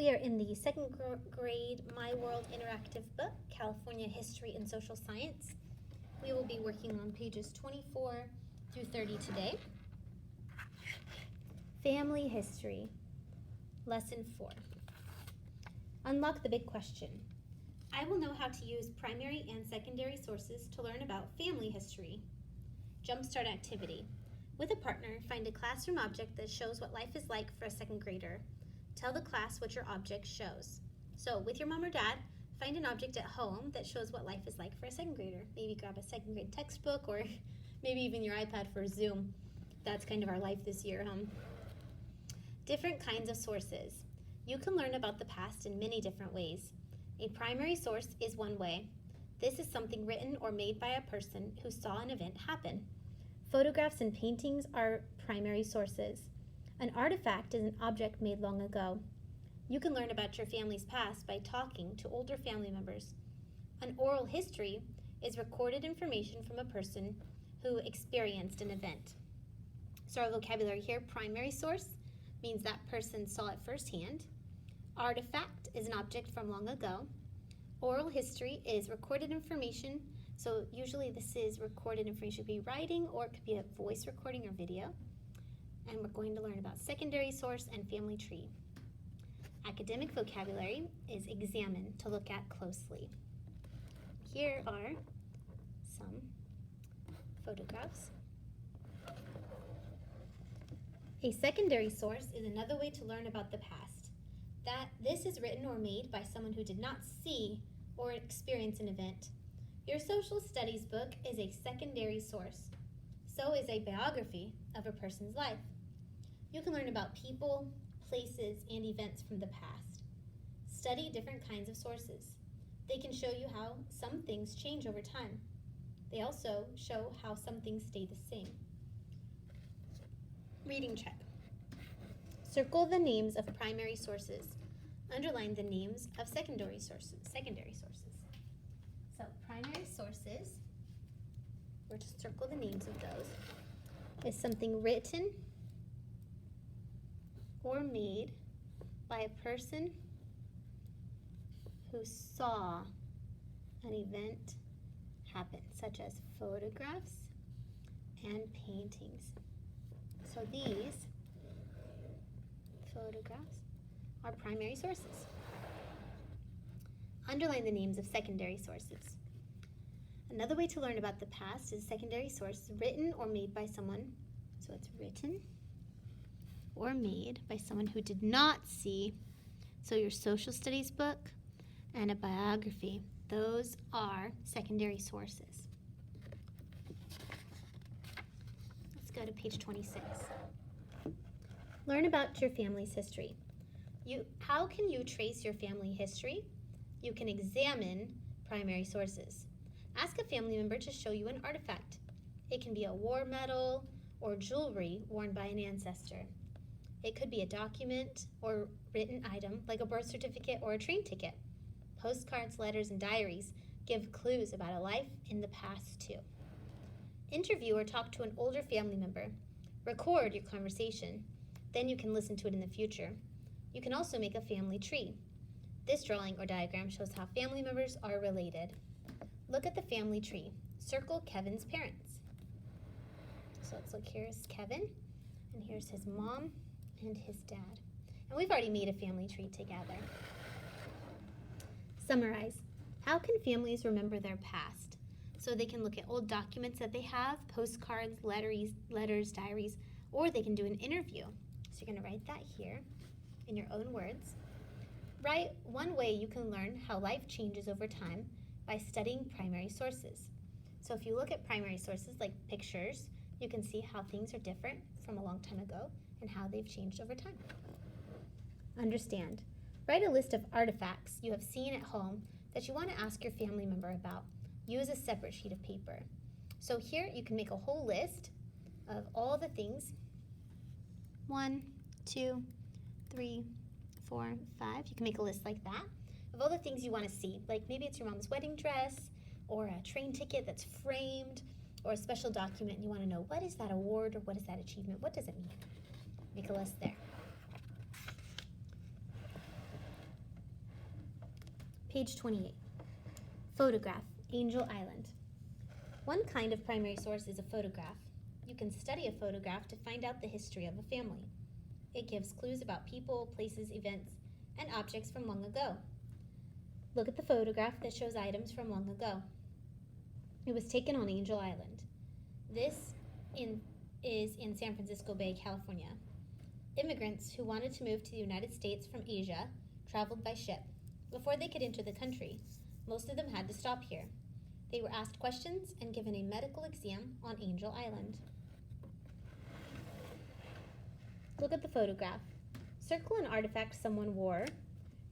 We are in the second grade My World Interactive book, California History and Social Science. We will be working on pages 24 through 30 today. Family History, Lesson 4. Unlock the big question. I will know how to use primary and secondary sources to learn about family history. Jumpstart activity. With a partner, find a classroom object that shows what life is like for a second grader. Tell the class what your object shows. So, with your mom or dad, find an object at home that shows what life is like for a second grader. Maybe grab a second grade textbook or maybe even your iPad for Zoom. That's kind of our life this year, huh? Different kinds of sources. You can learn about the past in many different ways. A primary source is one way. This is something written or made by a person who saw an event happen. Photographs and paintings are primary sources. An artifact is an object made long ago. You can learn about your family's past by talking to older family members. An oral history is recorded information from a person who experienced an event. So our vocabulary here, primary source, means that person saw it firsthand. Artifact is an object from long ago. Oral history is recorded information. So usually this is recorded information. It could be writing or it could be a voice recording or video. And we're going to learn about secondary source and family tree. Academic vocabulary is examine, to look at closely. Here are some photographs. A secondary source is another way to learn about the past. This is written or made by someone who did not see or experience an event. Your social studies book is a secondary source. So is a biography of a person's life. You can learn about people, places, and events from the past. Study different kinds of sources. They can show you how some things change over time. They also show how some things stay the same. Reading check. Circle the names of primary sources. Underline the names of secondary sources. So primary sources, we're to circle the names of those, is something written or made by a person who saw an event happen, such as photographs and paintings. So these photographs are primary sources. Underline the names of secondary sources. Another way to learn about the past is secondary source, written or made by someone. So it's written or made by someone who did not see. So your social studies book and a biography. Those are secondary sources. Let's go to page 26. Learn about your family's history. How can you trace your family history? You can examine primary sources. Ask a family member to show you an artifact. It can be a war medal or jewelry worn by an ancestor. It could be a document or written item like a birth certificate or a train ticket. Postcards, letters, and diaries give clues about a life in the past too. Interview or talk to an older family member. Record your conversation. Then you can listen to it in the future. You can also make a family tree. This drawing or diagram shows how family members are related. Look at the family tree. Circle Kevin's parents. So let's look. Here's Kevin, and here's his mom and his dad. And we've already made a family tree together. Summarize. How can families remember their past? So they can look at old documents that they have, postcards, letters, diaries, or they can do an interview. So you're going to write that here in your own words. Write one way you can learn how life changes over time by studying primary sources. So if you look at primary sources like pictures, you can see how things are different from a long time ago and how they've changed over time. Understand. Write a list of artifacts you have seen at home that you want to ask your family member about. Use a separate sheet of paper. So here you can make a whole list of all the things. 1, 2, 3, 4, 5. You can make a list like that of all the things you want to see. Like maybe it's your mom's wedding dress or a train ticket that's framed or a special document and you want to know what is that award or what is that achievement? What does it mean? Make a list there. Page 28. Photograph, Angel Island. One kind of primary source is a photograph. You can study a photograph to find out the history of a family. It gives clues about people, places, events, and objects from long ago. Look at the photograph that shows items from long ago. It was taken on Angel Island. This is in San Francisco Bay, California. Immigrants who wanted to move to the United States from Asia traveled by ship. Before they could enter the country, most of them had to stop here. They were asked questions and given a medical exam on Angel Island. Look at the photograph. Circle an artifact someone wore,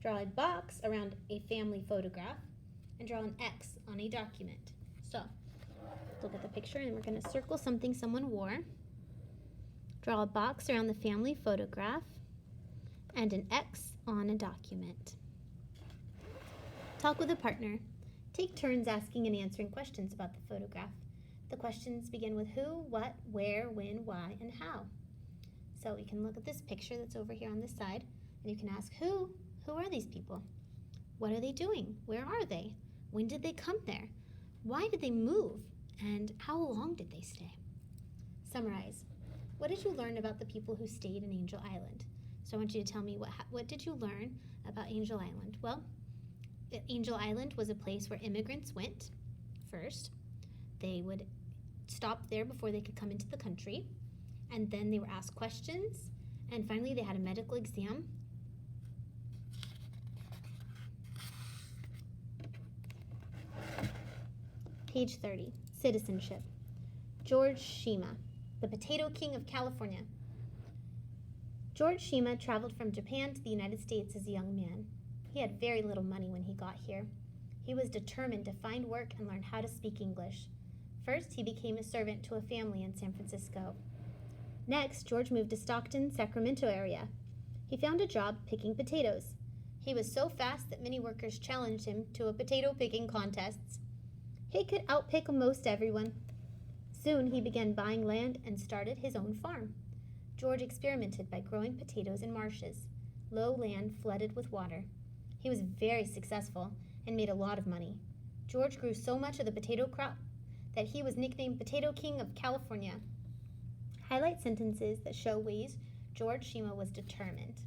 draw a box around a family photograph, and draw an X on a document. So, look at the picture and we're going to circle something someone wore, draw a box around the family photograph, and an X on a document. Talk with a partner. Take turns asking and answering questions about the photograph. The questions begin with who, what, where, when, why, and how. So we can look at this picture that's over here on this side, and you can ask who are these people? What are they doing? Where are they? When did they come there? Why did they move? And how long did they stay? Summarize. What did you learn about the people who stayed in Angel Island? So I want you to tell me what did you learn about Angel Island? Well, Angel Island was a place where immigrants went first. They would stop there before they could come into the country, and then they were asked questions, and finally they had a medical exam. Page 30, Citizenship. George Shima, the Potato King of California. George Shima traveled from Japan to the United States as a young man. He had very little money when he got here. He was determined to find work and learn how to speak English. First, he became a servant to a family in San Francisco. Next, George moved to Stockton, Sacramento area. He found a job picking potatoes. He was so fast that many workers challenged him to a potato picking contest. He could outpick most everyone. Soon, he began buying land and started his own farm. George experimented by growing potatoes in marshes, low land flooded with water. He was very successful and made a lot of money. George grew so much of the potato crop that he was nicknamed Potato King of California. Highlight sentences that show ways George Shima was determined.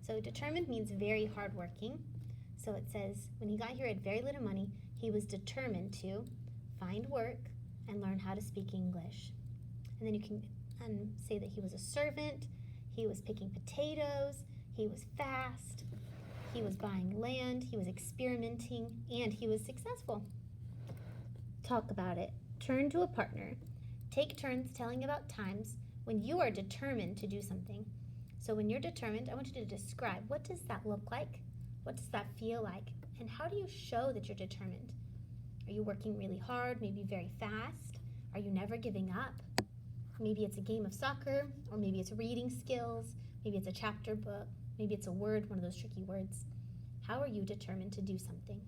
So determined means very hardworking. So it says when he got here, he had very little money. He was determined to find work and learn how to speak English. And then you can say that he was a servant, he was picking potatoes, he was fast, he was buying land, he was experimenting, and he was successful. Talk about it. Turn to a partner. Take turns telling about times when you are determined to do something. So when you're determined, I want you to describe what does that look like? What does that feel like? And how do you show that you're determined? Are you working really hard, maybe very fast? Are you never giving up? Maybe it's a game of soccer, or maybe it's reading skills, maybe it's a chapter book, maybe it's a word, one of those tricky words. How are you determined to do something?